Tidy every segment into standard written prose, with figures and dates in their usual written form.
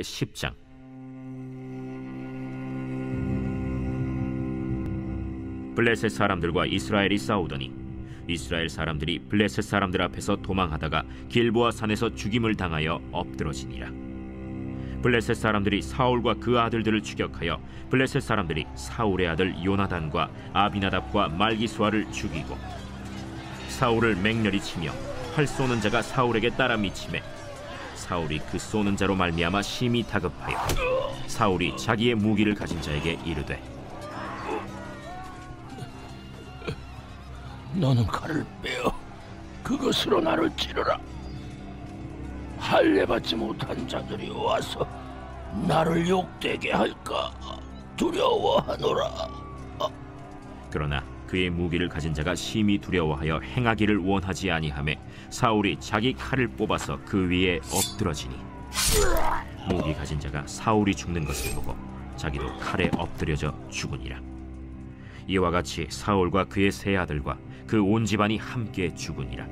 제10장. 블레셋 사람들과 이스라엘이 싸우더니 이스라엘 사람들이 블레셋 사람들 앞에서 도망하다가 길보아 산에서 죽임을 당하여 엎드러지니라. 블레셋 사람들이 사울과 그 아들들을 추격하여 블레셋 사람들이 사울의 아들 요나단과 아비나답과 말기수아를 죽이고 사울을 맹렬히 치며 활 쏘는 자가 사울에게 따라 미치매 사울이 그 쏘는 자로 말미암아 심히 다급하여 사울이 자기의 무기를 가진 자에게 이르되 너는 칼을 빼어 그것으로 나를 찌르라. 할례 받지 못한 자들이 와서 나를 욕되게 할까 두려워하노라. 그러나 그의 무기를 가진 자가 심히 두려워하여 행하기를 원하지 아니하매 사울이 자기 칼을 뽑아서 그 위에 엎드러지니 무기 가진 자가 사울이 죽는 것을 보고 자기도 칼에 엎드려져 죽으니라. 이와 같이 사울과 그의 세 아들과 그 온 집안이 함께 죽으니라.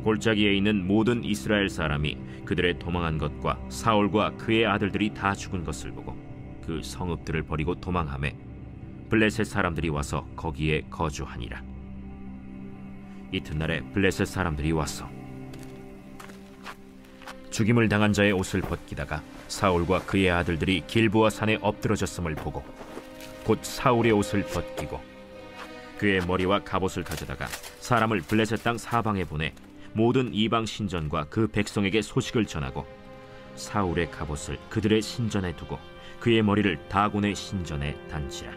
골짜기에 있는 모든 이스라엘 사람이 그들의 도망한 것과 사울과 그의 아들들이 다 죽은 것을 보고 그 성읍들을 버리고 도망하매 블레셋 사람들이 와서 거기에 거주하니라. 이튿날에 블레셋 사람들이 와서 죽임을 당한 자의 옷을 벗기다가 사울과 그의 아들들이 길보아 산에 엎드러졌음을 보고 곧 사울의 옷을 벗기고 그의 머리와 갑옷을 가져다가 사람을 블레셋 땅 사방에 보내 모든 이방 신전과 그 백성에게 소식을 전하고 사울의 갑옷을 그들의 신전에 두고 그의 머리를 다곤의 신전에 단지라.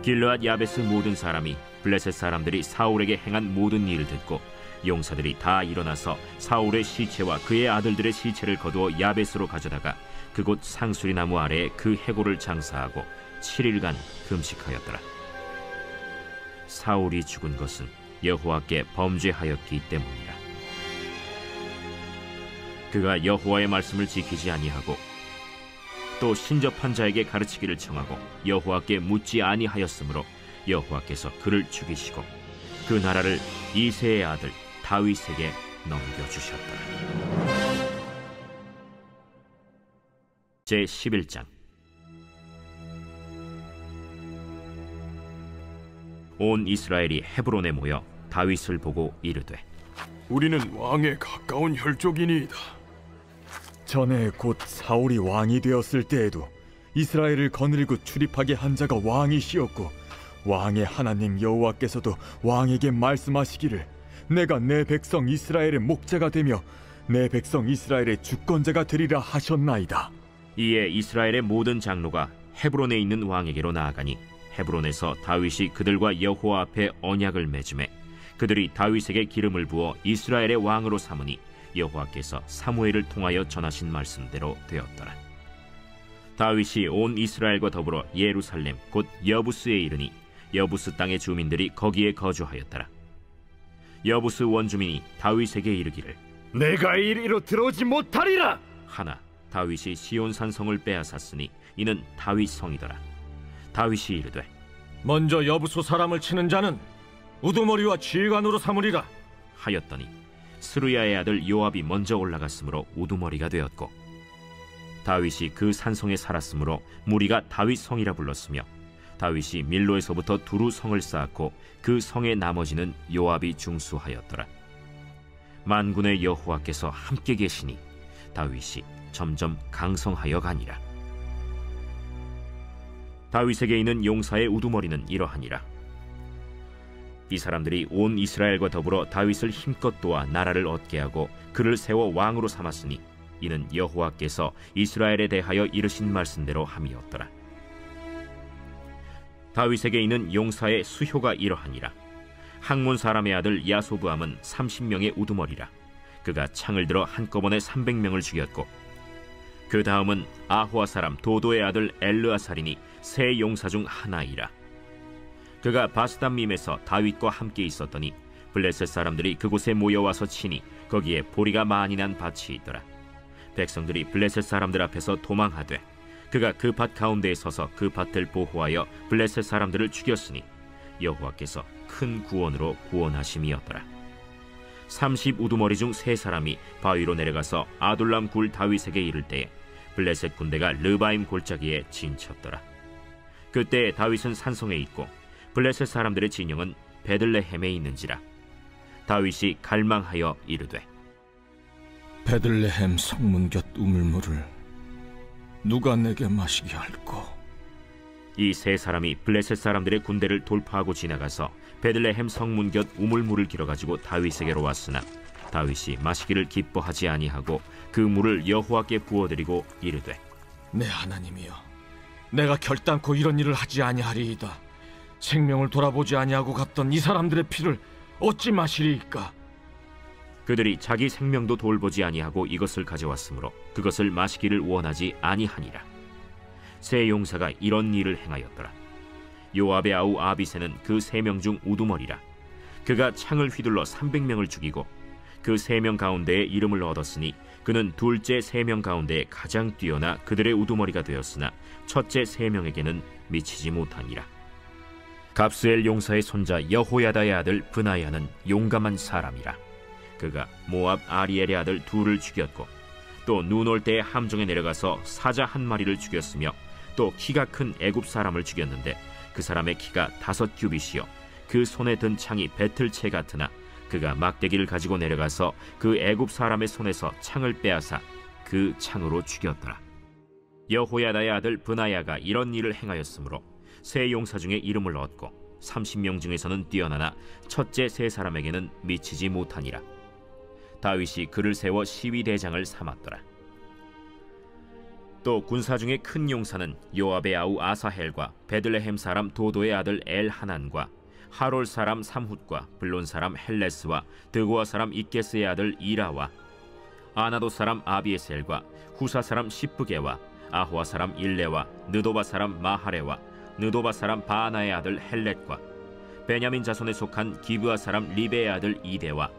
길르앗 야베스 모든 사람이 블레셋 사람들이 사울에게 행한 모든 일을 듣고 용사들이 다 일어나서 사울의 시체와 그의 아들들의 시체를 거두어 야베스로 가져다가 그곳 상수리나무 아래에 그 해골을 장사하고 7일간 금식하였더라. 사울이 죽은 것은 여호와께 범죄하였기 때문이라. 그가 여호와의 말씀을 지키지 아니하고 또 신접한 자에게 가르치기를 청하고 여호와께 묻지 아니하였으므로 여호와께서 그를 죽이시고 그 나라를 이새의 아들 다윗에게 넘겨주셨더라. 제11장. 온 이스라엘이 헤브론에 모여 다윗을 보고 이르되 우리는 왕에 가까운 혈족이니이다. 전에 곧 사울이 왕이 되었을 때에도 이스라엘을 거느리고 출입하게 한 자가 왕이시었고 왕의 하나님 여호와께서도 왕에게 말씀하시기를 내가 내 백성 이스라엘의 목자가 되며 내 백성 이스라엘의 주권자가 되리라 하셨나이다. 이에 이스라엘의 모든 장로가 헤브론에 있는 왕에게로 나아가니 헤브론에서 다윗이 그들과 여호와 앞에 언약을 맺음에 그들이 다윗에게 기름을 부어 이스라엘의 왕으로 삼으니 여호와께서 사무엘을 통하여 전하신 말씀대로 되었더라. 다윗이 온 이스라엘과 더불어 예루살렘 곧 여부스에 이르니 여부스 땅의 주민들이 거기에 거주하였더라. 여부스 원주민이 다윗에게 이르기를 내가 이리로 들어오지 못하리라 하나 다윗이 시온산 성을 빼앗았으니 이는 다윗 성이더라. 다윗이 이르되 먼저 여부수 사람을 치는 자는 우두머리와 지휘관으로 삼으리라 하였더니 스루야의 아들 요압이 먼저 올라갔으므로 우두머리가 되었고 다윗이 그 산성에 살았으므로 무리가 다윗 성이라 불렀으며 다윗이 밀로에서부터 두루 성을 쌓았고 그 성의 나머지는 요압이 중수하였더라. 만군의 여호와께서 함께 계시니 다윗이 점점 강성하여 가니라. 다윗에게 있는 용사의 우두머리는 이러하니라. 이 사람들이 온 이스라엘과 더불어 다윗을 힘껏 도와 나라를 얻게 하고 그를 세워 왕으로 삼았으니 이는 여호와께서 이스라엘에 대하여 이르신 말씀대로 함이었더라. 다윗에게 있는 용사의 수효가 이러하니라. 학문 사람의 아들 야소브암은 30명의 우두머리라. 그가 창을 들어 한꺼번에 300명을 죽였고 그 다음은 아호아 사람 도도의 아들 엘르아살이니 세 용사 중 하나이라. 그가 바스담밈에서 다윗과 함께 있었더니 블레셋 사람들이 그곳에 모여와서 치니 거기에 보리가 많이 난 밭이 있더라. 백성들이 블레셋 사람들 앞에서 도망하되 그가 그 밭 가운데에 서서 그 밭을 보호하여 블레셋 사람들을 죽였으니 여호와께서 큰 구원으로 구원하심이었더라. 30 우두머리 중 3사람이 바위로 내려가서 아둘람 굴 다윗에게 이를 때에 블레셋 군대가 르바임 골짜기에 진쳤더라. 그때 다윗은 산성에 있고 블레셋 사람들의 진영은 베들레헴에 있는지라. 다윗이 갈망하여 이르되 베들레헴 성문 곁 우물물을 누가 내게 마시게 할꼬? 이 3사람이 블레셋 사람들의 군대를 돌파하고 지나가서 베들레헴 성문 곁 우물물을 길어가지고 다윗에게로 왔으나 다윗이 마시기를 기뻐하지 아니하고 그 물을 여호와께 부어드리고 이르되 내 하나님이여, 내가 결단코 이런 일을 하지 아니하리이다. 생명을 돌아보지 아니하고 갔던 이 사람들의 피를 어찌 마시리이까? 그들이 자기 생명도 돌보지 아니하고 이것을 가져왔으므로 그것을 마시기를 원하지 아니하니라. 세 용사가 이런 일을 행하였더라. 요압의 아우 아비새는 그 3명 중 우두머리라. 그가 창을 휘둘러 300명을 죽이고 그 3명 가운데에 이름을 얻었으니 그는 둘째 3명 가운데 가장 뛰어나 그들의 우두머리가 되었으나 첫째 3명에게는 미치지 못하니라. 갑스엘 용사의 손자 여호야다의 아들 브나야는 용감한 사람이라. 그가 모압 아리엘의 아들 둘을 죽였고 또 눈 올 때에 함정에 내려가서 사자 1마리를 죽였으며 또 키가 큰 애굽 사람을 죽였는데 그 사람의 키가 5규빗이요 그 손에 든 창이 배틀채 같으나 그가 막대기를 가지고 내려가서 그 애굽 사람의 손에서 창을 빼앗아 그 창으로 죽였더라. 여호야다의 아들 브나야가 이런 일을 행하였으므로 세 용사 중에 이름을 얻고 30명 중에서는 뛰어나나 첫째 3사람에게는 미치지 못하니라. 다윗이 그를 세워 시위대장을 삼았더라. 또 군사 중에 큰 용사는 요압의 아우 아사헬과 베들레헴 사람 도도의 아들 엘하난과 하롤 사람 삼훗과 블론 사람 헬레스와 드고아 사람 이게스의 아들 이라와 아나도 사람 아비에셀과 후사 사람 시브게와 아호아 사람 일레와 느도바 사람 마하레와 느도바 사람 바하나의 아들 헬렛과 베냐민 자손에 속한 기브아 사람 리베의 아들 이데와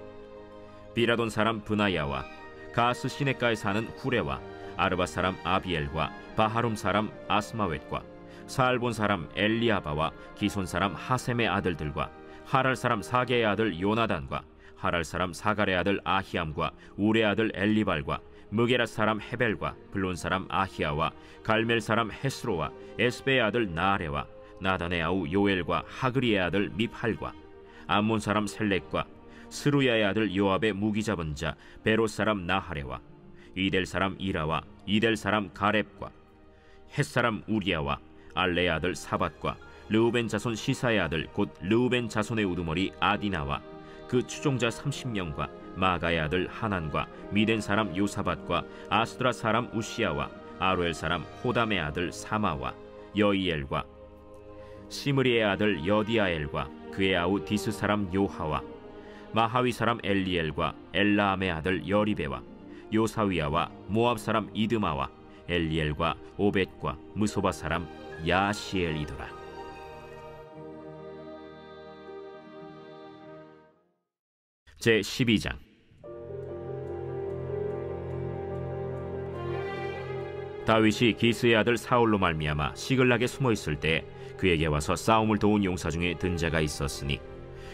비라돈 사람 브나야와 가스 시내가에 사는 후레와 아르바 사람 아비엘과 바하룸 사람 아스마웻과 사알본 사람 엘리아바와 기손 사람 하셈의 아들들과 하랄 사람 사게의 아들 요나단과 하랄 사람 사갈의 아들 아히암과 우레 아들 엘리발과 무게라 사람 헤벨과 블론 사람 아히야와 갈멜 사람 헤스로와 에스베의 아들 나아레와 나단의 아우 요엘과 하그리의 아들 미팔과 암몬 사람 셀렉과 스루야의 아들 요압의 무기 잡은 자 베롯 사람 나하레와 이델 사람 이라와 이델 사람 가렙과 헷 사람 우리야와 알레의 아들 사밧과 르우벤 자손 시사의 아들 곧 르우벤 자손의 우두머리 아디나와 그 추종자 30명과 마가의 아들 하난과 미덴 사람 요사밧과 아스드라 사람 우시야와 아로엘 사람 호담의 아들 사마와 여이엘과 시므리의 아들 여디아엘과 그의 아우 디스 사람 요하와 마하위 사람 엘리엘과 엘라암의 아들 여리베와 요사위야와 모압 사람 이드마와 엘리엘과 오벳과 무소바 사람 야시엘이더라. 제 12장. 다윗이 기스의 아들 사울로 말미암아 시글락에 숨어 있을 때 그에게 와서 싸움을 도운 용사 중에 든 자가 있었으니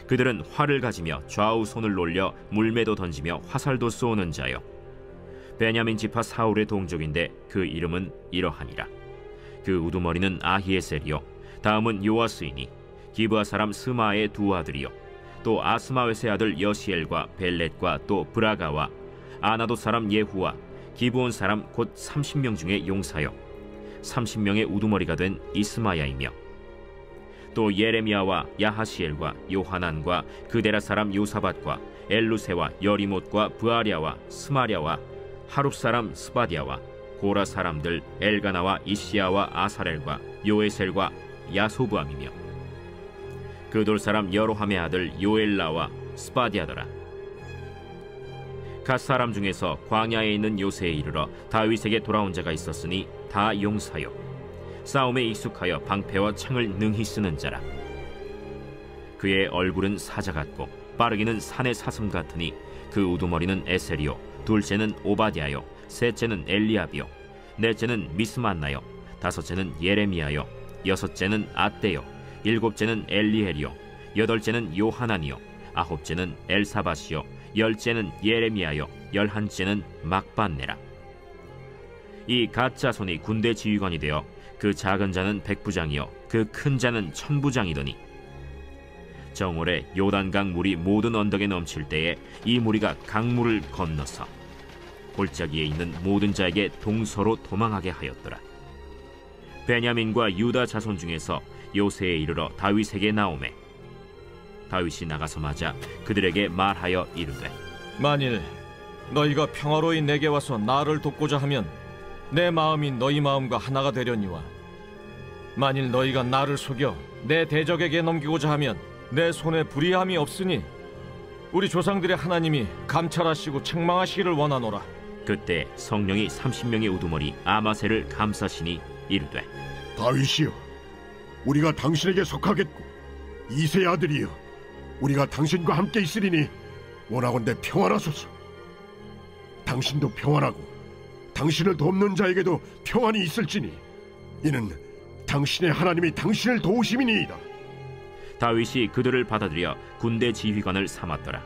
그들은 활을 가지며 좌우 손을 놀려 물매도 던지며 화살도 쏘는 자요 베냐민 지파 사울의 동족인데 그 이름은 이러하니라. 그 우두머리는 아히에셀이요 다음은 요아스이니 기브아 사람 스마의 두 아들이요 또 아스마웻의 아들 여시엘과 벨렛과 또 브라가와 아나도 사람 예후와 기브온 사람 곧 30명 중에 용사요 30명의 우두머리가 된 이스마야이며 또 예레미야와 야하시엘과 요하난과 그데라 사람 요사밧과 엘루세와 여리못과 브아랴와 스마랴와 하룹 사람 스바디아와 고라 사람들 엘가나와 이시야와 아사렐과 요에셀과 야소부암이며 그돌 사람 여로함의 아들 요엘라와 스바디아더라. 갓 사람 중에서 광야에 있는 요새에 이르러 다윗에게 돌아온 자가 있었으니 다 용사요 싸움에 익숙하여 방패와 창을 능히 쓰는 자라. 그의 얼굴은 사자 같고 빠르기는 산의 사슴 같으니 그 우두머리는 에셀이요 둘째는 오바댜요 셋째는 엘리압이요 넷째는 미스만나요 다섯째는 예레미야요 여섯째는 앗대요 일곱째는 엘리엘이요 여덟째는 요하난이요 아홉째는 엘사밧이요 열째는 예레미야요 열한째는 막반네라. 이 갓 자손이 군대 지휘관이 되어 그 작은 자는 백부장이요 그 큰 자는 천부장이더니 정월에 요단강 물이 모든 언덕에 넘칠 때에 이 무리가 강물을 건너서 골짜기에 있는 모든 자에게 동서로 도망하게 하였더라. 베냐민과 유다 자손 중에서 요새에 이르러 다윗에게 나오매 다윗이 나가서 맞아 그들에게 말하여 이르되 만일 너희가 평화로이 내게 와서 나를 돕고자 하면 내 마음이 너희 마음과 하나가 되려니와 만일 너희가 나를 속여 내 대적에게 넘기고자 하면 내 손에 불의함이 없으니 우리 조상들의 하나님이 감찰하시고 책망하시기를 원하노라. 그때 성령이 30명의 우두머리 아마새를 감싸시니 이르되 다윗이여, 우리가 당신에게 속하겠고 이새의 아들이여, 우리가 당신과 함께 있으리니 원하건대 평안하소서. 당신도 평안하고 당신을 돕는 자에게도 평안이 있을지니 이는 당신의 하나님이 당신을 도우심이니이다. 다윗이 그들을 받아들여 군대 지휘관을 삼았더라.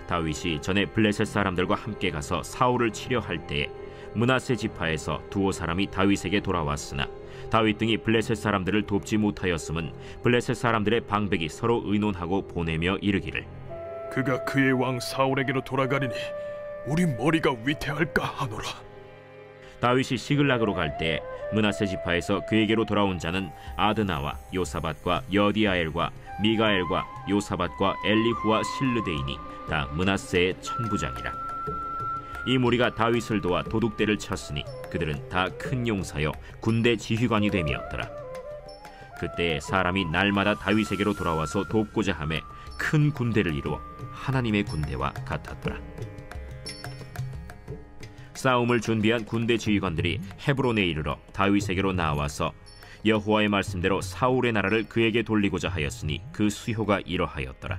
다윗이 전에 블레셋 사람들과 함께 가서 사울을 치려 할 때에 므낫세 지파에서 두어 사람이 다윗에게 돌아왔으나 다윗 등이 블레셋 사람들을 돕지 못하였음은 블레셋 사람들의 방백이 서로 의논하고 보내며 이르기를 그가 그의 왕 사울에게로 돌아가리니 우리 머리가 위태할까 하노라. 다윗이 시글락으로 갈 때에 므낫세 지파에서 그에게로 돌아온 자는 아드나와 요사밧과 여디아엘과 미가엘과 요사밧과 엘리후와 실르데이니 다 므낫세의 천부장이라. 이 무리가 다윗을 도와 도둑대를 쳤으니 그들은 다 큰 용사여 군대 지휘관이 됨이었더라. 그때 사람이 날마다 다윗에게로 돌아와서 돕고자 하매 큰 군대를 이루어 하나님의 군대와 같았더라. 싸움을 준비한 군대 지휘관들이 헤브론에 이르러 다윗에게로 나와서 여호와의 말씀대로 사울의 나라를 그에게 돌리고자 하였으니 그 수효가 이러하였더라.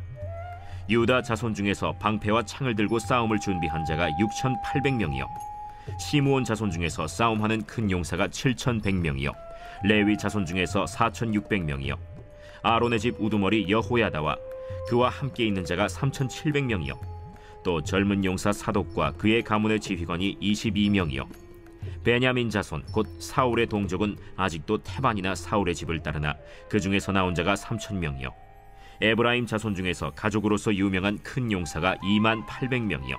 유다 자손 중에서 방패와 창을 들고 싸움을 준비한 자가 6,800명이요 시므온 자손 중에서 싸움하는 큰 용사가 7,100명이요 레위 자손 중에서 4,600명이요 아론의 집 우두머리 여호야다와 그와 함께 있는 자가 3,700명이요 또 젊은 용사 사독과 그의 가문의 지휘관이 22명이요 베냐민 자손 곧 사울의 동족은 아직도 태반이나 사울의 집을 따르나 그 중에서 나온 자가 3,000명이요 에브라임 자손 중에서 가족으로서 유명한 큰 용사가 28,000명이요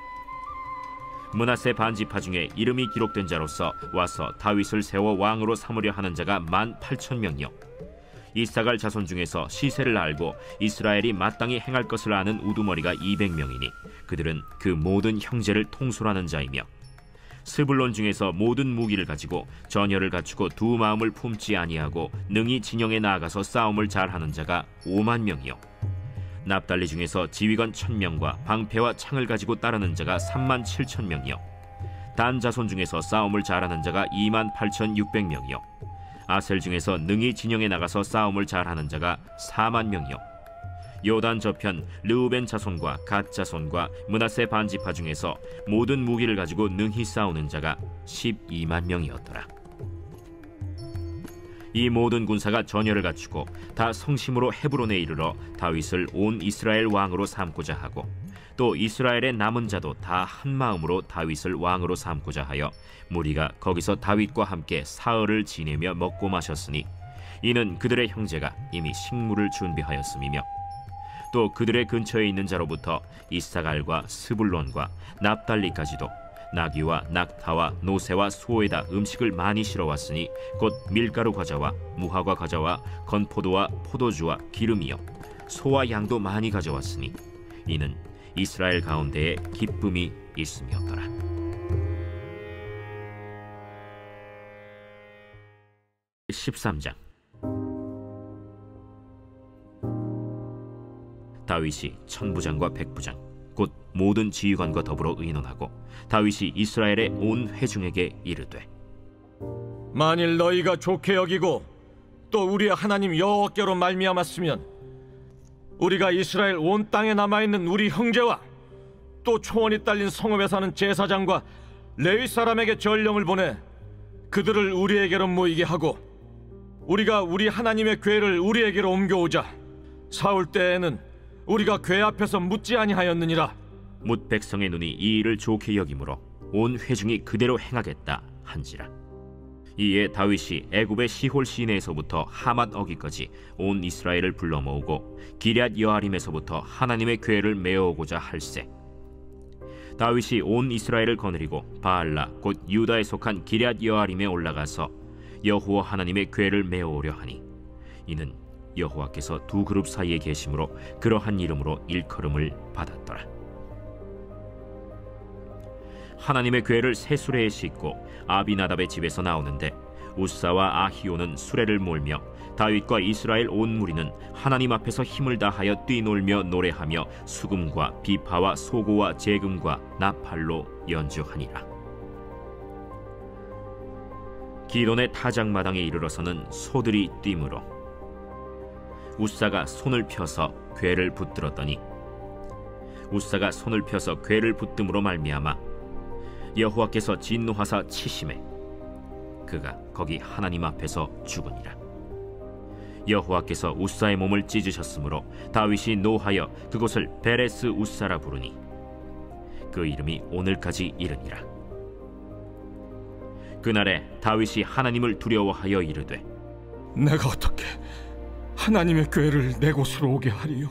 므낫세 반지파 중에 이름이 기록된 자로서 와서 다윗을 세워 왕으로 삼으려 하는 자가 18,000명이요 이사갈 자손 중에서 시세를 알고 이스라엘이 마땅히 행할 것을 아는 우두머리가 200명이니 그들은 그 모든 형제를 통솔하는 자이며 스불론 중에서 모든 무기를 가지고 전열을 갖추고 두 마음을 품지 아니하고 능히 진영에 나아가서 싸움을 잘하는 자가 50,000명이요 납달리 중에서 지휘관 1,000명과 방패와 창을 가지고 따르는 자가 37,000명이요 단 자손 중에서 싸움을 잘하는 자가 28,600명이요 아셀 중에서 능히 진영에 나가서 싸움을 잘하는 자가 40,000명이요 요단 저편 르우벤 자손과 갓 자손과 므낫세 반지파 중에서 모든 무기를 가지고 능히 싸우는 자가 120,000명이었더라. 이 모든 군사가 전열을 갖추고 다 성심으로 헤브론에 이르러 다윗을 온 이스라엘 왕으로 삼고자 하고 또 이스라엘의 남은 자도 다 한 마음으로 다윗을 왕으로 삼고자 하여 무리가 거기서 다윗과 함께 사흘을 지내며 먹고 마셨으니 이는 그들의 형제가 이미 식물을 준비하였음이며 또 그들의 근처에 있는 자로부터 이사갈과 스불론과 납달리까지도 나귀와 낙타와 노새와 소에다 음식을 많이 실어왔으니 곧 밀가루 과자와 무화과 과자와 건포도와 포도주와 기름이요 소와 양도 많이 가져왔으니 이는 이스라엘 가운데에 기쁨이 있음이었더라. (13장) 다윗이 천부장과 백부장 곧 모든 지휘관과 더불어 의논하고 다윗이 이스라엘의 온 회중에게 이르되 만일 너희가 좋게 여기고 또 우리의 하나님 여호와께로 말미암았으면 우리가 이스라엘 온 땅에 남아있는 우리 형제와 또 초원이 딸린 성읍에 사는 제사장과 레위 사람에게 전령을 보내 그들을 우리에게로 모이게 하고 우리가 우리 하나님의 궤를 우리에게로 옮겨오자. 사울 때에는 우리가 궤 앞에서 묻지 아니하였느니라. 뭇 백성의 눈이 이 일을 좋게 여기므로 온 회중이 그대로 행하겠다 한지라. 이에 다윗이 애굽의 시홀 시내에서부터 하맛 어기까지 온 이스라엘을 불러 모으고 기럇 여아림에서부터 하나님의 궤를 메어오고자 할세. 다윗이 온 이스라엘을 거느리고 바알라 곧 유다에 속한 기럇 여아림에 올라가서 여호와 하나님의 궤를 메어오려 하니, 이는 여호와께서 두 그룹 사이에 계심으로 그러한 이름으로 일컬음을 받았더라. 하나님의 궤를 새 수레에 싣고 아비나답의 집에서 나오는데 우사와 아히오는 수레를 몰며 다윗과 이스라엘 온 무리는 하나님 앞에서 힘을 다하여 뛰놀며 노래하며 수금과 비파와 소고와 재금과 나팔로 연주하니라. 기돈의 타작마당에 이르러서는 소들이 뛰므로 우사가 손을 펴서 궤를 붙들었더니 우사가 손을 펴서 궤를 붙듦으로 말미암아 여호와께서 진노하사 치심에 그가 거기 하나님 앞에서 죽으니라. 여호와께서 우사의 몸을 찢으셨으므로 다윗이 노하여 그곳을 베레스 우사라 부르니 그 이름이 오늘까지 이르니라. 그날에 다윗이 하나님을 두려워하여 이르되 내가 어떻게 하나님의 궤를 내 곳으로 오게 하리요?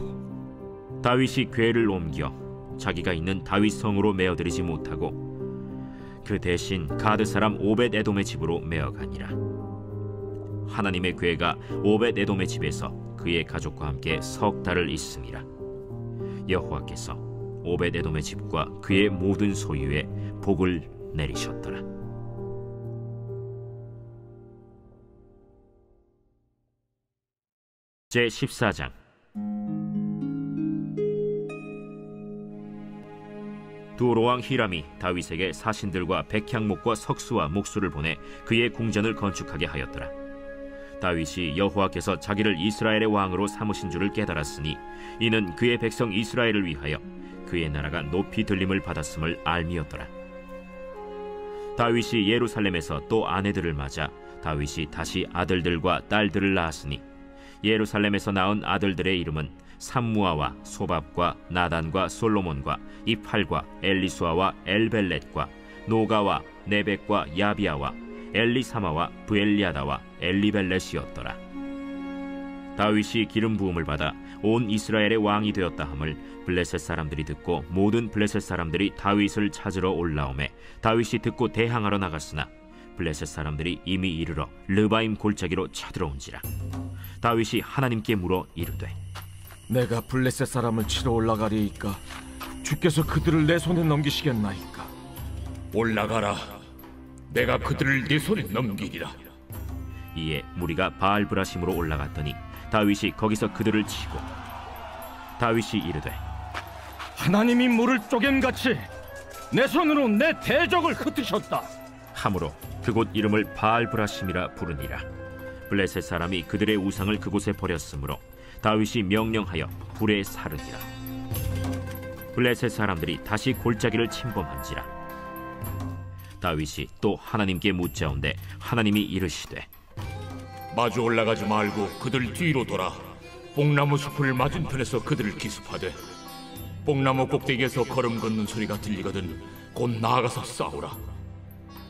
다윗이 궤를 옮겨 자기가 있는 다윗 성으로 메어들이지 못하고 그 대신 가드 사람 오벳 에돔의 집으로 메어가니라. 하나님의 궤가 오벳 에돔의 집에서 그의 가족과 함께 석 달을 있음이라. 여호와께서 오벳 에돔의 집과 그의 모든 소유에 복을 내리셨더라. 제 14장. 두로왕 히람이 다윗에게 사신들과 백향목과 석수와 목수를 보내 그의 궁전을 건축하게 하였더라. 다윗이 여호와께서 자기를 이스라엘의 왕으로 삼으신 줄을 깨달았으니 이는 그의 백성 이스라엘을 위하여 그의 나라가 높이 들림을 받았음을 알미었더라. 다윗이 예루살렘에서 또 아내들을 맞아 다윗이 다시 아들들과 딸들을 낳았으니 예루살렘에서 낳은 아들들의 이름은 삼무아와 소밥과 나단과 솔로몬과 이팔과 엘리수아와 엘벨렛과 노가와 네벡과 야비아와 엘리사마와 브엘리아다와 엘리벨렛이었더라. 다윗이 기름 부음을 받아 온 이스라엘의 왕이 되었다 함을 블레셋 사람들이 듣고 모든 블레셋 사람들이 다윗을 찾으러 올라오매 다윗이 듣고 대항하러 나갔으나 블레셋 사람들이 이미 이르러 르바임 골짜기로 쳐들어온지라. 다윗이 하나님께 물어 이르되 내가 블레셋 사람을 치러 올라가리이까 주께서 그들을 내 손에 넘기시겠나이까? 올라가라. 내가 그들을 네 손에 넘기리라. 이에 무리가 바알브라심으로 올라갔더니 다윗이 거기서 그들을 치고 다윗이 이르되 하나님이 물을 쪼갬같이 내 손으로 내 대적을 흩으셨다 함으로 그곳 이름을 바알브라심이라 부르니라. 블레셋 사람이 그들의 우상을 그곳에 버렸으므로 다윗이 명령하여 불에 사르니라. 블레셋 사람들이 다시 골짜기를 침범한지라. 다윗이 또 하나님께 묻자온데 하나님이 이르시되 마주 올라가지 말고 그들 뒤로 돌아 뽕나무 숲을 맞은편에서 그들을 기습하되 뽕나무 꼭대기에서 걸음 걷는 소리가 들리거든 곧 나아가서 싸우라.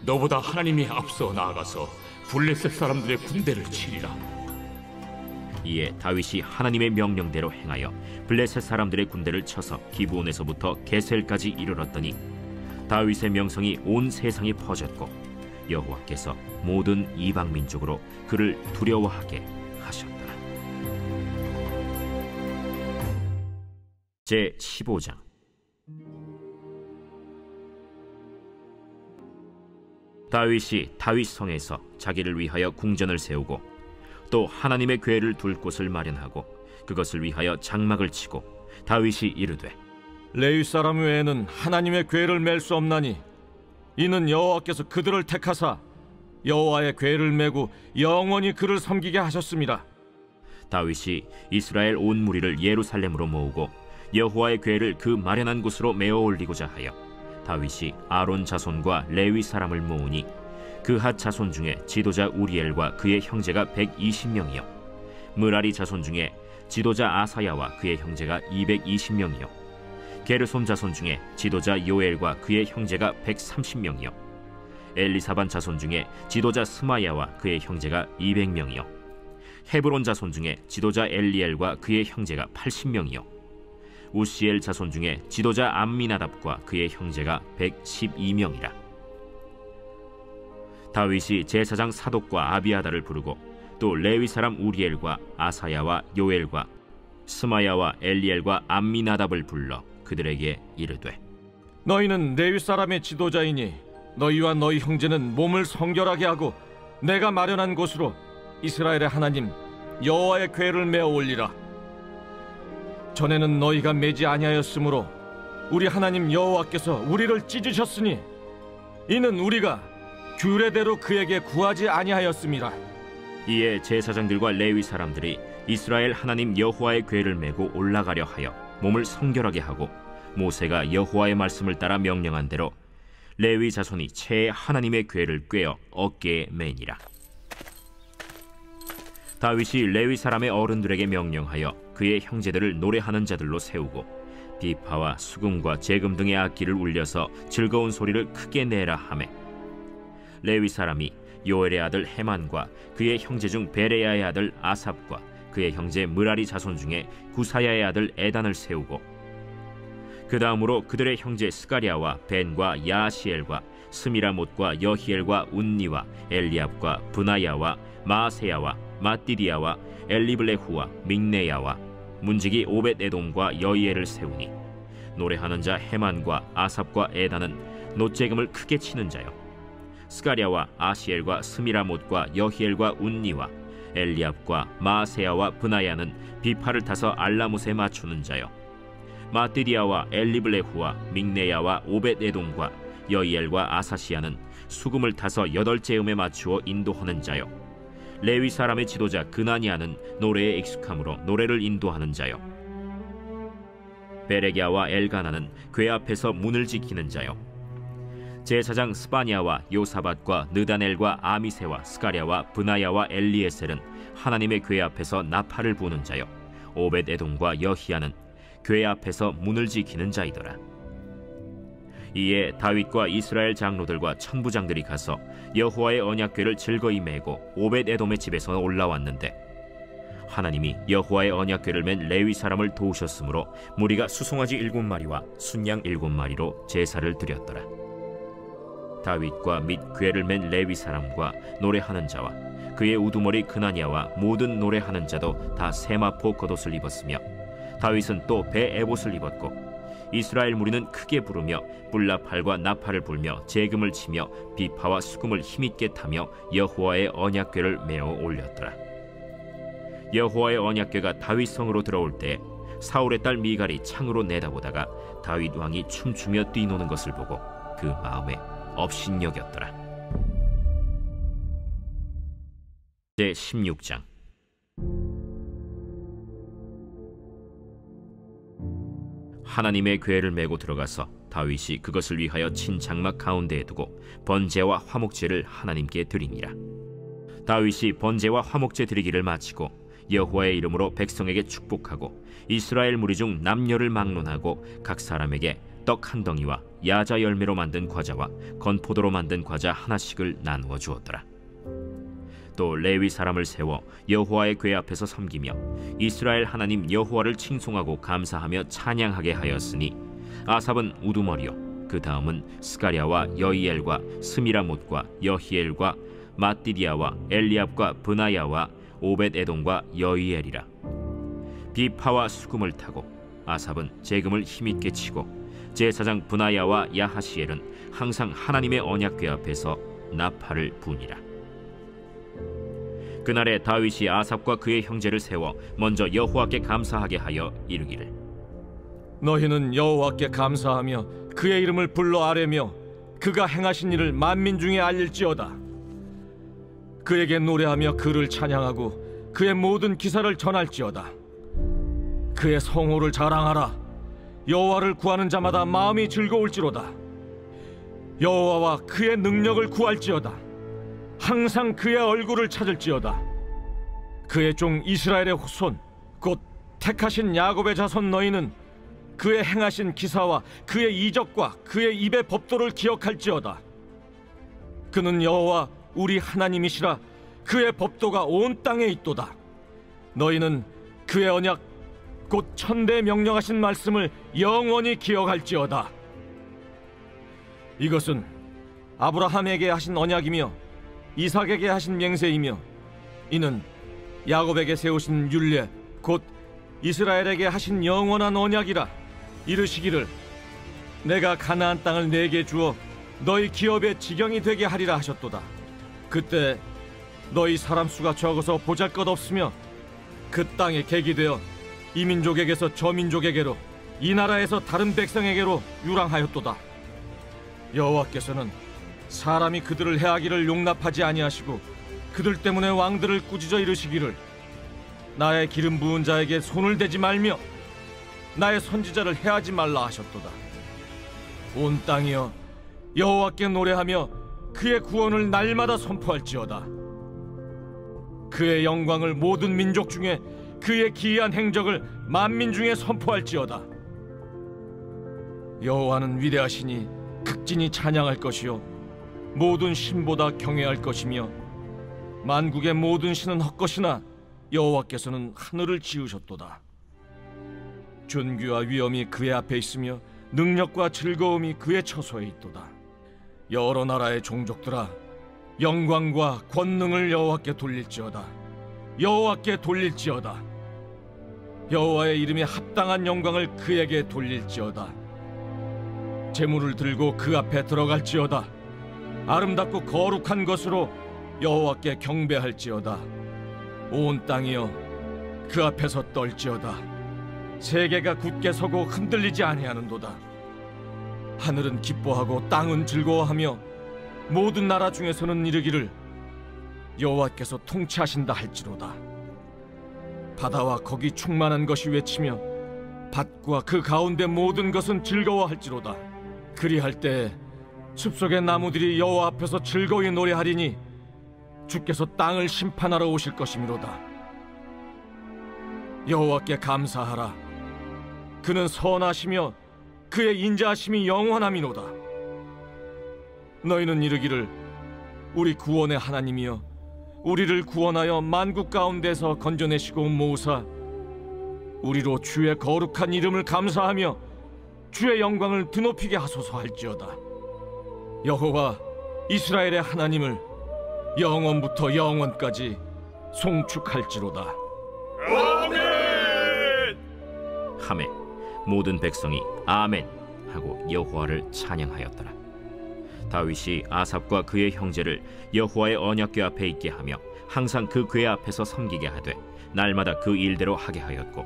너보다 하나님이 앞서 나아가서 블레셋 사람들의 군대를 치리라. 이에 다윗이 하나님의 명령대로 행하여 블레셋 사람들의 군대를 쳐서 기브온에서부터 게셀까지 이르렀더니 다윗의 명성이 온 세상에 퍼졌고 여호와께서 모든 이방 민족으로 그를 두려워하게 하셨더라. 제 15장. 다윗이 다윗 성에서 자기를 위하여 궁전을 세우고 또 하나님의 궤를 둘 곳을 마련하고 그것을 위하여 장막을 치고 다윗이 이르되 레위 사람 외에는 하나님의 궤를 맬 수 없나니 이는 여호와께서 그들을 택하사 여호와의 궤를 메고 영원히 그를 섬기게 하셨습니다. 다윗이 이스라엘 온 무리를 예루살렘으로 모으고 여호와의 궤를 그 마련한 곳으로 메어 올리고자 하여 다윗이 아론 자손과 레위 사람을 모으니 그핫 자손 중에 지도자 우리엘과 그의 형제가 120명이요 므라리 자손 중에 지도자 아사야와 그의 형제가 220명이요 게르손 자손 중에 지도자 요엘과 그의 형제가 130명이요 엘리사반 자손 중에 지도자 스마야와 그의 형제가 200명이요 헤브론 자손 중에 지도자 엘리엘과 그의 형제가 80명이요 우시엘 자손 중에 지도자 암미나답과 그의 형제가 112명이라. 다윗이 제사장 사독과 아비아다를 부르고 또 레위 사람 우리엘과 아사야와 요엘과 스마야와 엘리엘과 암미나답을 불러 그들에게 이르되, 너희는 레위 사람의 지도자이니 너희와 너희 형제는 몸을 성결하게 하고 내가 마련한 곳으로 이스라엘의 하나님 여호와의 궤를 메어 올리라. 전에는 너희가 매지 아니하였으므로 우리 하나님 여호와께서 우리를 찢으셨으니 이는 우리가 규례대로 그에게 구하지 아니하였음이라. 이에 제사장들과 레위 사람들이 이스라엘 하나님 여호와의 궤를 메고 올라가려 하여 몸을 성결하게 하고 모세가 여호와의 말씀을 따라 명령한 대로 레위 자손이 채 하나님의 궤를 꿰어 어깨에 매니라. 다윗이 레위 사람의 어른들에게 명령하여 그의 형제들을 노래하는 자들로 세우고 비파와 수금과 재금 등의 악기를 울려서 즐거운 소리를 크게 내라 하매, 레위 사람이 요엘의 아들 헤만과 그의 형제 중 베레야의 아들 아삽과 그의 형제 므라리 자손 중에 구사야의 아들 에단을 세우고, 그 다음으로 그들의 형제 스가랴와 벤과 야시엘과 스미라못과 여히엘과 운니와 엘리압과 브나야와 마세야와 마띠디야와 엘리블레후와 믹네야와 문지기 오벳에돔과 여이엘을 세우니, 노래하는 자 헤만과 아삽과 에단은 놋재금을 크게 치는 자요, 스가랴와 아시엘과 스미라못과 여히엘과 운니와 엘리압과 마세야와 브나야는 비파를 타서 알라못에 맞추는 자요, 마띠디야와 엘리블레후와 믹네야와 오벳에돔과 여이엘과 아사시야는 수금을 타서 8재음에 맞추어 인도하는 자요, 레위 사람의 지도자 그나니아는 노래에 익숙함으로 노래를 인도하는 자요, 베레기야와 엘가나는 궤 앞에서 문을 지키는 자요, 제사장 스바냐와 요사밧과 느다넬과 아미세와 스가랴와 브나야와 엘리에셀은 하나님의 궤 앞에서 나팔을 부는 자요, 오벳에돔과 여히야는 궤 앞에서 문을 지키는 자이더라. 이에 다윗과 이스라엘 장로들과 천부장들이 가서 여호와의 언약궤를 즐거이 메고 오벳에돔의 집에서 올라왔는데, 하나님이 여호와의 언약궤를 맨 레위 사람을 도우셨으므로 무리가 수송아지 7마리와 순양 7마리로 제사를 드렸더라. 다윗과 및 궤를 맨 레위 사람과 노래하는 자와 그의 우두머리 그나니아와 모든 노래하는 자도 다 세마포 겉옷을 입었으며, 다윗은 또 배 에봇을 입었고, 이스라엘 무리는 크게 부르며 뿔나팔과 나팔을 불며 재금을 치며 비파와 수금을 힘있게 타며 여호와의 언약궤를 메어 올렸더라. 여호와의 언약궤가 다윗 성으로 들어올 때 사울의 딸 미갈이 창으로 내다보다가 다윗 왕이 춤추며 뛰노는 것을 보고 그 마음에 업신여겼더라. 제16장. 하나님의 궤를 메고 들어가서 다윗이 그것을 위하여 친 장막 가운데에 두고 번제와 화목제를 하나님께 드리니라. 다윗이 번제와 화목제 드리기를 마치고 여호와의 이름으로 백성에게 축복하고 이스라엘 무리 중 남녀를 막론하고 각 사람에게 떡 한 덩이와 야자 열매로 만든 과자와 건포도로 만든 과자 하나씩을 나누어 주었더라. 또 레위 사람을 세워 여호와의 궤 앞에서 섬기며 이스라엘 하나님 여호와를 칭송하고 감사하며 찬양하게 하였으니, 아삽은 우두머리요 그 다음은 스가랴와 여이엘과 스미라못과 여히엘과 마띠디야와 엘리압과 브나야와 오벳에돔과 여이엘이라. 비파와 수금을 타고 아삽은 재금을 힘있게 치고 제사장 브나야와 야하시엘은 항상 하나님의 언약궤 앞에서 나팔을 부니라. 그날에 다윗이 아삽과 그의 형제를 세워 먼저 여호와께 감사하게 하여 이르기를, 너희는 여호와께 감사하며 그의 이름을 불러 아뢰며 그가 행하신 일을 만민 중에 알릴지어다. 그에게 노래하며 그를 찬양하고 그의 모든 기사를 전할지어다. 그의 성호를 자랑하라. 여호와를 구하는 자마다 마음이 즐거울지로다. 여호와와 그의 능력을 구할지어다. 항상 그의 얼굴을 찾을지어다. 그의 종 이스라엘의 후손 곧 택하신 야곱의 자손 너희는 그의 행하신 기사와 그의 이적과 그의 입의 법도를 기억할지어다. 그는 여호와 우리 하나님이시라. 그의 법도가 온 땅에 있도다. 너희는 그의 언약 곧 천대 명령하신 말씀을 영원히 기억할지어다. 이것은 아브라함에게 하신 언약이며 이삭에게 하신 맹세이며 이는 야곱에게 세우신 율례 곧 이스라엘에게 하신 영원한 언약이라. 이르시기를 내가 가나안 땅을 내게 주어 너희 기업의 지경이 되게 하리라 하셨도다. 그때 너희 사람 수가 적어서 보잘것없으며 그 땅에 객이 되어 이 민족에게서 저 민족에게로 이 나라에서 다른 백성에게로 유랑하였도다. 여호와께서는 사람이 그들을 해하기를 용납하지 아니하시고 그들 때문에 왕들을 꾸짖어 이르시기를 나의 기름 부은 자에게 손을 대지 말며 나의 선지자를 해하지 말라 하셨도다. 온 땅이여 여호와께 노래하며 그의 구원을 날마다 선포할지어다. 그의 영광을 모든 민족 중에 그의 기이한 행적을 만민 중에 선포할지어다. 여호와는 위대하시니 극진히 찬양할 것이요 모든 신보다 경외할 것이며 만국의 모든 신은 헛것이나 여호와께서는 하늘을 지으셨도다. 존귀와 위엄이 그의 앞에 있으며 능력과 즐거움이 그의 처소에 있도다. 여러 나라의 종족들아 영광과 권능을 여호와께 돌릴지어다. 여호와께 돌릴지어다. 여호와의 이름에 합당한 영광을 그에게 돌릴지어다. 제물을 들고 그 앞에 들어갈지어다. 아름답고 거룩한 것으로 여호와께 경배할지어다. 온 땅이여 그 앞에서 떨지어다. 세계가 굳게 서고 흔들리지 아니하는도다. 하늘은 기뻐하고 땅은 즐거워하며 모든 나라 중에서는 이르기를 여호와께서 통치하신다 할지로다. 바다와 거기 충만한 것이 외치며 밭과 그 가운데 모든 것은 즐거워할지로다. 그리할 때 숲속의 나무들이 여호와 앞에서 즐거이 노래하리니 주께서 땅을 심판하러 오실 것이미로다. 여호와께 감사하라. 그는 선하시며 그의 인자하심이 영원함이로다. 너희는 이르기를 우리 구원의 하나님이여 우리를 구원하여 만국 가운데서 건져내시고 모으사 우리로 주의 거룩한 이름을 감사하며 주의 영광을 드높이게 하소서 할지어다. 여호와 이스라엘의 하나님을 영원부터 영원까지 송축할지로다. 하매 모든 백성이 아멘 하고 여호와를 찬양하였더라. 다윗이 아삽과 그의 형제를 여호와의 언약궤 앞에 있게 하며 항상 그 궤 앞에서 섬기게 하되 날마다 그 일대로 하게 하였고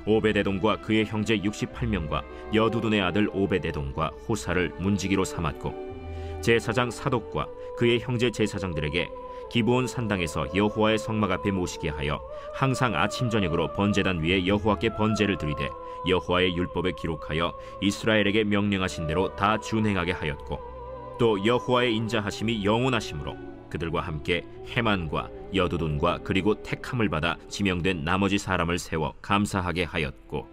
오베데돔과 그의 형제 68명과 여두둔의 아들 오베데돔과 호사를 문지기로 삼았고 제사장 사독과 그의 형제 제사장들에게 기브온 산당에서 여호와의 성막 앞에 모시게 하여 항상 아침 저녁으로 번제단 위에 여호와께 번제를 드리되 여호와의 율법에 기록하여 이스라엘에게 명령하신 대로 다 준행하게 하였고 또 여호와의 인자하심이 영원하심으로 그들과 함께 헤만과 여두둔과 그리고 택함을 받아 지명된 나머지 사람을 세워 감사하게 하였고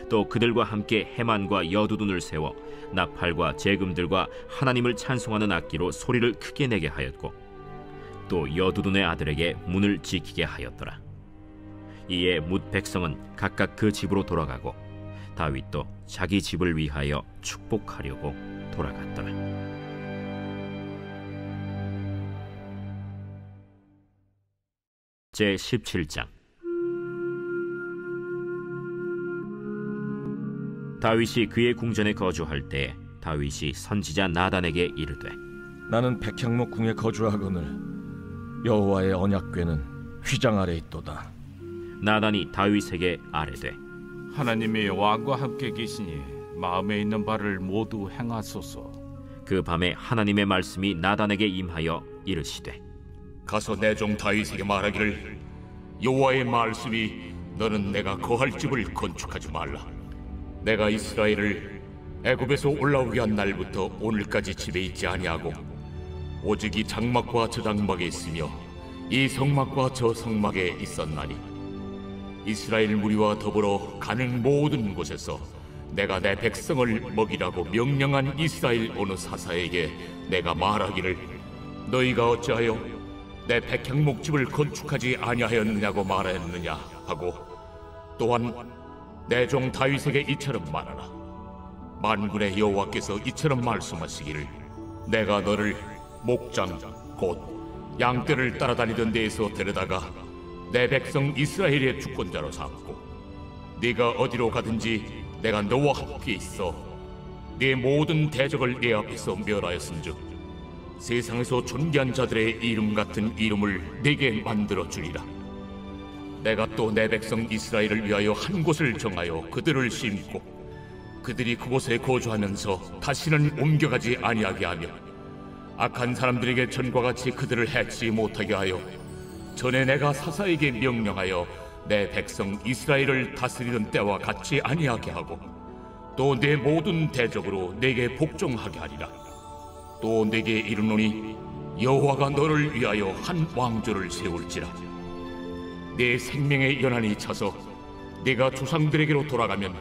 또 그들과 함께 헤만과 여두둔을 세워 나팔과 제금들과 하나님을 찬송하는 악기로 소리를 크게 내게 하였고 또 여두둔의 아들에게 문을 지키게 하였더라. 이에 뭇 백성은 각각 그 집으로 돌아가고 다윗도 자기 집을 위하여 축복하려고 돌아갔더라. 제 17장. 다윗이 그의 궁전에 거주할 때 다윗이 선지자 나단에게 이르되 나는 백향목 궁에 거주하거늘 여호와의 언약궤는 휘장 아래 있도다. 나단이 다윗에게 아뢰되 하나님이 왕과 함께 계시니 마음에 있는 바를 모두 행하소서. 그 밤에 하나님의 말씀이 나단에게 임하여 이르시되 가서 내 종 다윗에게 말하기를 여호와의 말씀이 너는 내가 거할 집을 건축하지 말라. 내가 이스라엘을 애굽에서 올라오게 한 날부터 오늘까지 집에 있지 아니하고 오직 이 장막과 저 장막에 있으며 이 성막과 저 성막에 있었나니 이스라엘 무리와 더불어 가는 모든 곳에서 내가 내 백성을 먹이라고 명령한 이스라엘 어느 사사에게 내가 말하기를 너희가 어찌하여 내 백향목집을 건축하지 아니하였느냐고 말하였느냐 하고 또한 내 종 다윗에게 이처럼 말하라. 만군의 여호와께서 이처럼 말씀하시기를 내가 너를 목장 곧 양떼를 따라다니던 데에서 데려다가 내 백성 이스라엘의 주권자로 삼고 네가 어디로 가든지 내가 너와 함께 있어 네 모든 대적을 내 앞에서 멸하였은즉 세상에서 존귀한 자들의 이름 같은 이름을 내게 만들어 주리라. 내가 또 내 백성 이스라엘을 위하여 한 곳을 정하여 그들을 심고 그들이 그곳에 거주하면서 다시는 옮겨가지 아니하게 하며 악한 사람들에게 전과 같이 그들을 해치지 못하게 하여 전에 내가 사사에게 명령하여 내 백성 이스라엘을 다스리던 때와 같이 아니하게 하고 또 내 모든 대적으로 내게 복종하게 하리라. 또 내게 이르노니 여호와가 너를 위하여 한 왕조를 세울지라. 내 생명의 연한이 차서 내가 조상들에게로 돌아가면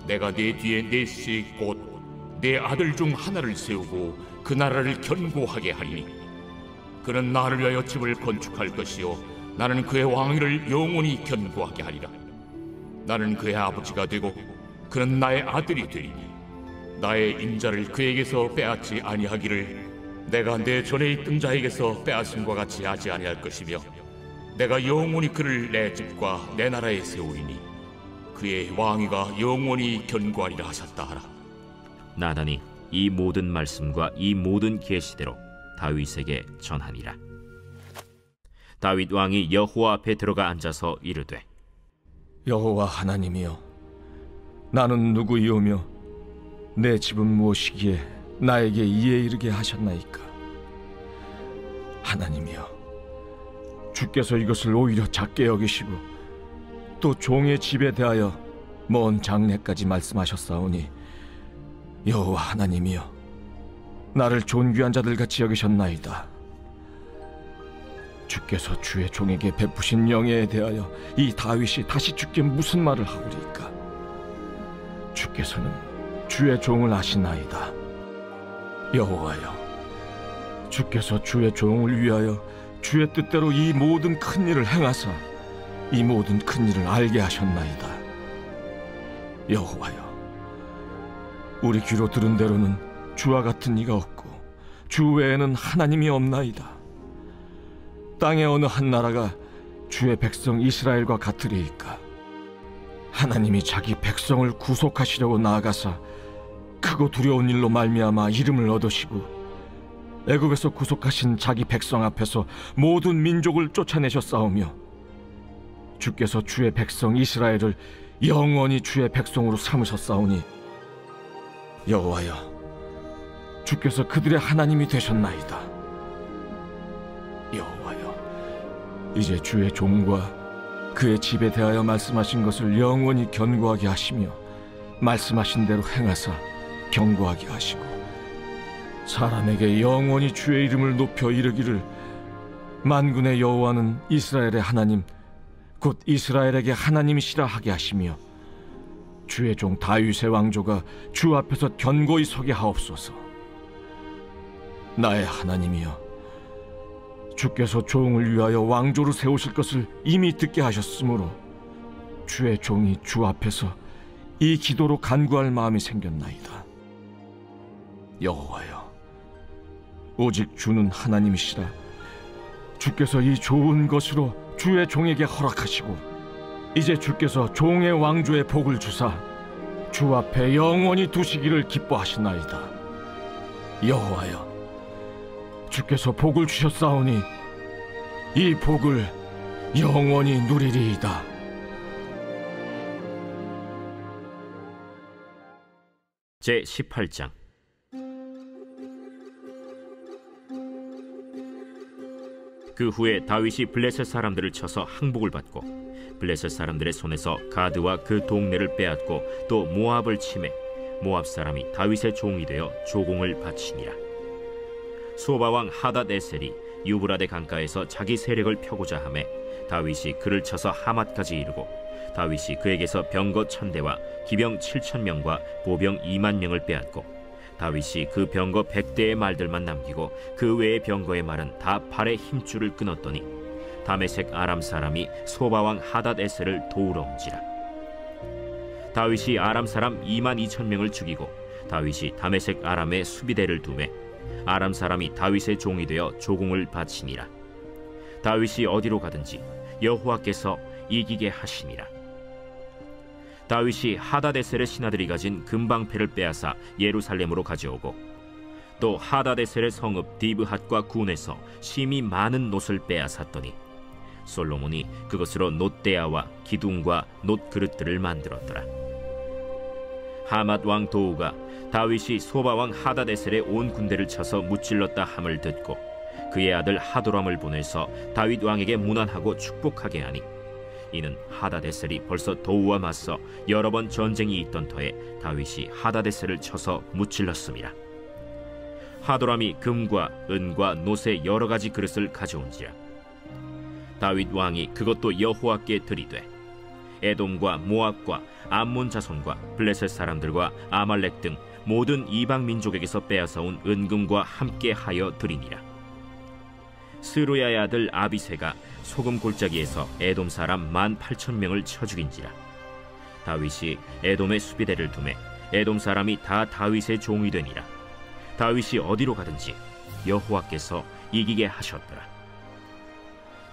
내가 내 뒤에 넷씩 곧 내 아들 중 하나를 세우고 그 나라를 견고하게 하리니 그는 나를 위하여 집을 건축할 것이요 나는 그의 왕위를 영원히 견고하게 하리라. 나는 그의 아버지가 되고 그는 나의 아들이 되리니 나의 인자를 그에게서 빼앗지 아니하기를 내가 내 전에 있던 자에게서 빼앗음과 같이 하지 아니할 것이며 내가 영원히 그를 내 집과 내 나라에 세우리니 그의 왕위가 영원히 견고하리라 하셨다 하라. 나단이 이 모든 말씀과 이 모든 계시대로 다윗에게 전하니라. 다윗 왕이 여호와 앞에 들어가 앉아서 이르되 여호와 하나님이여, 나는 누구이오며 내 집은 무엇이기에 나에게 이에 이르게 하셨나이까? 하나님이여, 주께서 이것을 오히려 작게 여기시고 또 종의 집에 대하여 먼 장래까지 말씀하셨사오니 여호와 하나님이여, 나를 존귀한 자들같이 여기셨나이다. 주께서 주의 종에게 베푸신 영예에 대하여 이 다윗이 다시 주께 무슨 말을 하오리까? 주께서는 주의 종을 아시나이다. 여호와여, 주께서 주의 종을 위하여 주의 뜻대로 이 모든 큰 일을 행하사 이 모든 큰 일을 알게 하셨나이다. 여호와여, 우리 귀로 들은 대로는 주와 같은 이가 없고 주 외에는 하나님이 없나이다. 땅의 어느 한 나라가 주의 백성 이스라엘과 같으리이까? 하나님이 자기 백성을 구속하시려고 나아가사 크고 두려운 일로 말미암아 이름을 얻으시고 애굽에서 구속하신 자기 백성 앞에서 모든 민족을 쫓아내셨사오며 주께서 주의 백성 이스라엘을 영원히 주의 백성으로 삼으셨사오니 여호와여, 주께서 그들의 하나님이 되셨나이다. 여호와여, 이제 주의 종과 그의 집에 대하여 말씀하신 것을 영원히 견고하게 하시며 말씀하신 대로 행하사 견고하게 하시고 사람에게 영원히 주의 이름을 높여 이르기를 만군의 여호와는 이스라엘의 하나님 곧 이스라엘에게 하나님이시라 하게 하시며 주의 종 다윗의 왕조가 주 앞에서 견고히 서게 하옵소서. 나의 하나님이여, 주께서 종을 위하여 왕조를 세우실 것을 이미 듣게 하셨으므로 주의 종이 주 앞에서 이 기도로 간구할 마음이 생겼나이다. 여호와여, 오직 주는 하나님이시라. 주께서 이 좋은 것으로 주의 종에게 허락하시고 이제 주께서 종의 왕조의 복을 주사 주 앞에 영원히 두시기를 기뻐하시나이다. 여호와여, 주께서 복을 주셨사오니 이 복을 영원히 누리리이다. 제18장. 그 후에 다윗이 블레셋 사람들을 쳐서 항복을 받고 블레셋 사람들의 손에서 가드와 그 동네를 빼앗고 또 모압을 치매 모압 사람이 다윗의 종이 되어 조공을 바치니라. 소바 왕 하닷 에셀이 유브라데 강가에서 자기 세력을 펴고자 하매 다윗이 그를 쳐서 하맛까지 이르고 다윗이 그에게서 병거 1000대와 기병 7000명과 보병 20000명을 빼앗고 다윗이 그 병거 100대의 말들만 남기고 그 외의 병거의 말은 다 팔의 힘줄을 끊었더니 다메섹 아람 사람이 소바왕 하닷에셀을 도우러 온지라. 다윗이 아람 사람 22000명을 죽이고 다윗이 다메섹 아람에 수비대를 두매 아람 사람이 다윗의 종이 되어 조공을 바치니라. 다윗이 어디로 가든지 여호와께서 이기게 하시니라. 다윗이 하닷에셀의 신하들이 가진 금방패를 빼앗아 예루살렘으로 가져오고 또 하닷에셀의 성읍 디브핫과 군에서 심히 많은 놋을 빼앗았더니 솔로몬이 그것으로 놋대야와 기둥과 놋그릇들을 만들었더라. 하맛 왕 도우가 다윗이 소바 왕 하닷에셀의 온 군대를 쳐서 무찔렀다 함을 듣고 그의 아들 하도람을 보내서 다윗 왕에게 문안하고 축복하게 하니 이는 하닷에셀이 벌써 도우와 맞서 여러 번 전쟁이 있던 터에 다윗이 하닷에셀을 쳐서 무찔렀음이라. 하도람이 금과 은과 놋의 여러 가지 그릇을 가져온지라. 다윗 왕이 그것도 여호와께 드리되 에돔과 모압과 암몬 자손과 블레셋 사람들과 아말렉 등 모든 이방 민족에게서 빼앗아온 은금과 함께 하여 드리니라. 스루야의 아들 아비새가 소금 골짜기에서 에돔 사람 18,000명을 쳐 죽인지라. 다윗이 에돔의 수비대를 두매 에돔 사람이 다 다윗의 종이 되니라. 다윗이 어디로 가든지 여호와께서 이기게 하셨더라.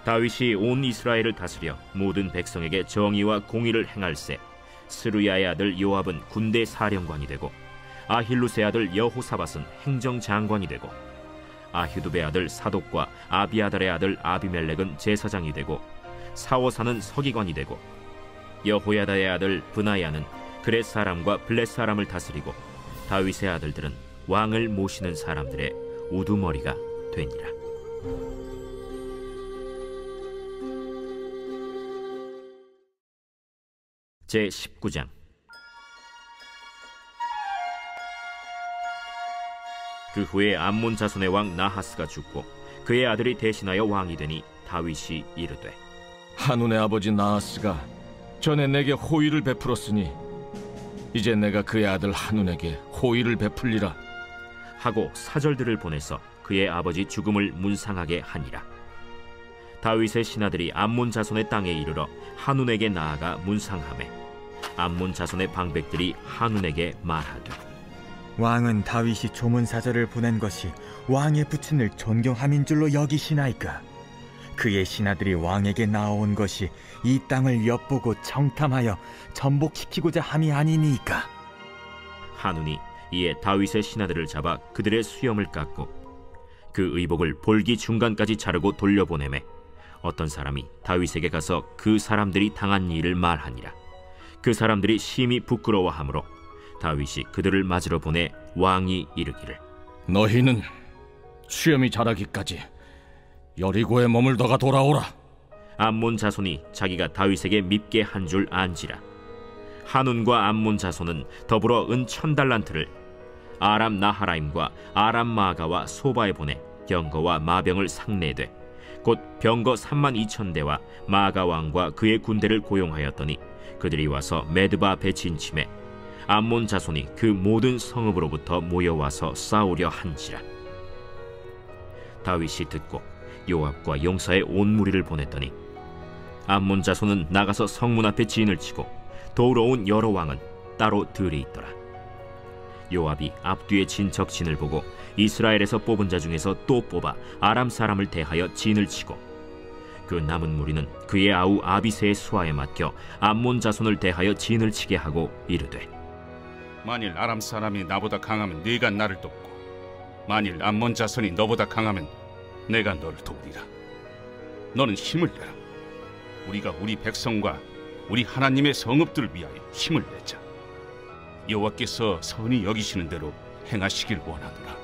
다윗이 온 이스라엘을 다스려 모든 백성에게 정의와 공의를 행할세 스루야의 아들 요압은 군대 사령관이 되고 아힐루스의 아들 여호사밧은 행정장관이 되고 아휴두베의 아들 사독과 아비아달의 아들 아비멜렉은 제사장이 되고 사오사는 서기관이 되고 여호야다의 아들 브나야는 그렛 사람과 블렛 사람을 다스리고 다윗의 아들들은 왕을 모시는 사람들의 우두머리가 되니라. 제19장. 그 후에 암몬 자손의 왕 나하스가 죽고 그의 아들이 대신하여 왕이 되니 다윗이 이르되 한운의 아버지 나하스가 전에 내게 호의를 베풀었으니 이제 내가 그의 아들 한운에게 호의를 베풀리라 하고 사절들을 보내서 그의 아버지 죽음을 문상하게 하니라. 다윗의 신하들이 암몬 자손의 땅에 이르러 한운에게 나아가 문상하매 암몬 자손의 방백들이 한운에게 말하되 왕은 다윗이 조문사절을 보낸 것이 왕의 부친을 존경함인 줄로 여기시나이까? 그의 신하들이 왕에게 나아온 것이 이 땅을 엿보고 청탐하여 전복시키고자 함이 아니니까. 한운이 이에 다윗의 신하들을 잡아 그들의 수염을 깎고 그 의복을 볼기 중간까지 자르고 돌려보내매 어떤 사람이 다윗에게 가서 그 사람들이 당한 일을 말하니라. 그 사람들이 심히 부끄러워하므로 다윗이 그들을 맞으러 보내 왕이 이르기를 너희는 수염이 자라기까지 여리고에 머물다가 돌아오라. 암몬 자손이 자기가 다윗에게 밉게 한 줄 안지라. 한운과 암몬 자손은 더불어 은 1000달란트를 아람 나하라임과 아람 마가와 소바에 보내 병거와 마병을 상내되 곧 병거 32,000대와 마가 왕과 그의 군대를 고용하였더니 그들이 와서 메드바 앞에 진침해 암몬 자손이 그 모든 성읍으로부터 모여와서 싸우려 한지라. 다윗이 듣고 요압과 용사의 온 무리를 보냈더니 암몬 자손은 나가서 성문 앞에 진을 치고 도우러 온 여러 왕은 따로 들이 있더라. 요압이 앞뒤에 진척진을 보고 이스라엘에서 뽑은 자 중에서 또 뽑아 아람 사람을 대하여 진을 치고 그 남은 무리는 그의 아우 아비새의 수하에 맡겨 암몬 자손을 대하여 진을 치게 하고 이르되 만일 아람 사람이 나보다 강하면 네가 나를 돕고 만일 암몬 자손이 너보다 강하면 내가 너를 돕으리라. 너는 힘을 내라. 우리가 우리 백성과 우리 하나님의 성읍들을 위하여 힘을 내자. 여호와께서 선히 여기시는 대로 행하시길 원하노라.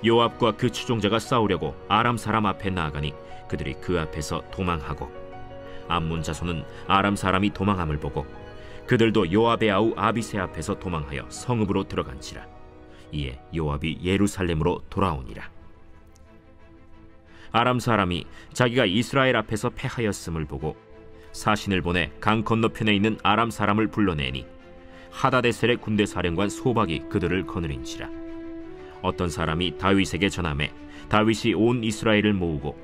요압과 그 추종자가 싸우려고 아람 사람 앞에 나아가니 그들이 그 앞에서 도망하고 암몬 자손은 아람 사람이 도망함을 보고 그들도 요압의 아우 아비새 앞에서 도망하여 성읍으로 들어간지라. 이에 요압이 예루살렘으로 돌아오니라. 아람 사람이 자기가 이스라엘 앞에서 패하였음을 보고 사신을 보내 강 건너편에 있는 아람 사람을 불러내니 하다데셀의 군대 사령관 소박이 그들을 거느린지라. 어떤 사람이 다윗에게 전하매 다윗이 온 이스라엘을 모으고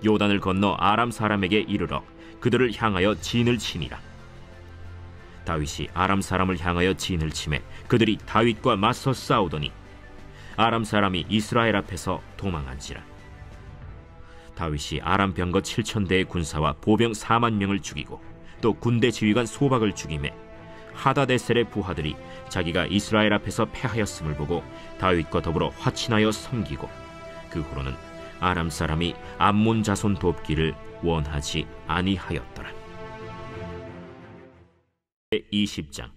요단을 건너 아람 사람에게 이르러 그들을 향하여 진을 치니라. 다윗이 아람 사람을 향하여 진을 치매 그들이 다윗과 맞서 싸우더니 아람 사람이 이스라엘 앞에서 도망한지라. 다윗이 아람 병거 7,000대의 군사와 보병 4만 명을 죽이고 또 군대 지휘관 소박을 죽이매 하다데셀의 부하들이 자기가 이스라엘 앞에서 패하였음을 보고 다윗과 더불어 화친하여 섬기고 그 후로는 아람 사람이 암몬 자손 돕기를 원하지 아니하였더라. 20장.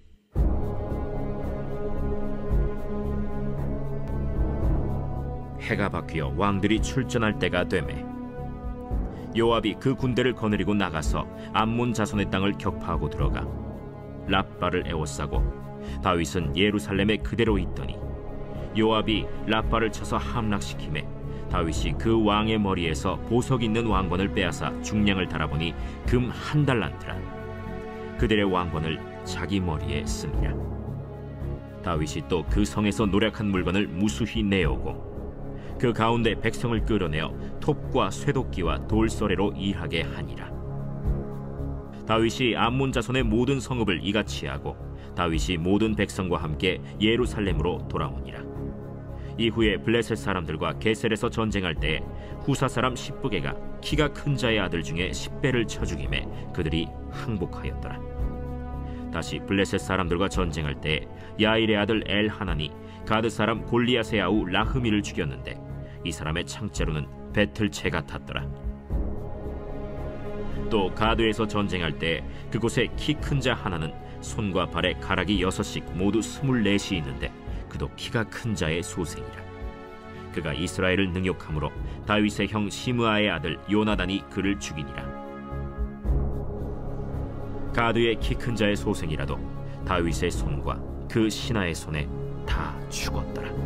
해가 바뀌어 왕들이 출전할 때가 되매 요압이 그 군대를 거느리고 나가서 암몬 자손의 땅을 격파하고 들어가 랍바를 에워싸고 다윗은 예루살렘에 그대로 있더니 요압이 랍바를 쳐서 함락시키매 다윗이 그 왕의 머리에서 보석 있는 왕관을 빼앗아 중량을 달아보니 금 1달란트라. 그들의 왕관을 자기 머리에 씁니다. 다윗이 또 그 성에서 노략한 물건을 무수히 내오고 그 가운데 백성을 끌어내어 톱과 쇠도끼와 돌서래로 일하게 하니라. 다윗이 암몬 자손의 모든 성읍을 이같이 하고 다윗이 모든 백성과 함께 예루살렘으로 돌아오니라. 이후에 블레셋 사람들과 게셀에서 전쟁할 때에 후사 사람 십부게가 키가 큰 자의 아들 중에 10배를 쳐 죽이매 그들이 항복하였더라. 다시 블레셋 사람들과 전쟁할 때에 야일의 아들 엘하나니 가드 사람 골리앗의 아우 라흐미를 죽였는데 이 사람의 창자로는 배틀채 같았더라. 또 가드에서 전쟁할 때 그곳에 키 큰 자 하나는 손과 발에 가락이 6씩 모두 24이 있는데 그도 키가 큰 자의 소생이라. 그가 이스라엘을 능욕함으로 다윗의 형 시므아의 아들 요나단이 그를 죽이니라. 가드의 키 큰 자의 소생이라도 다윗의 손과 그 신하의 손에 다 죽었더라.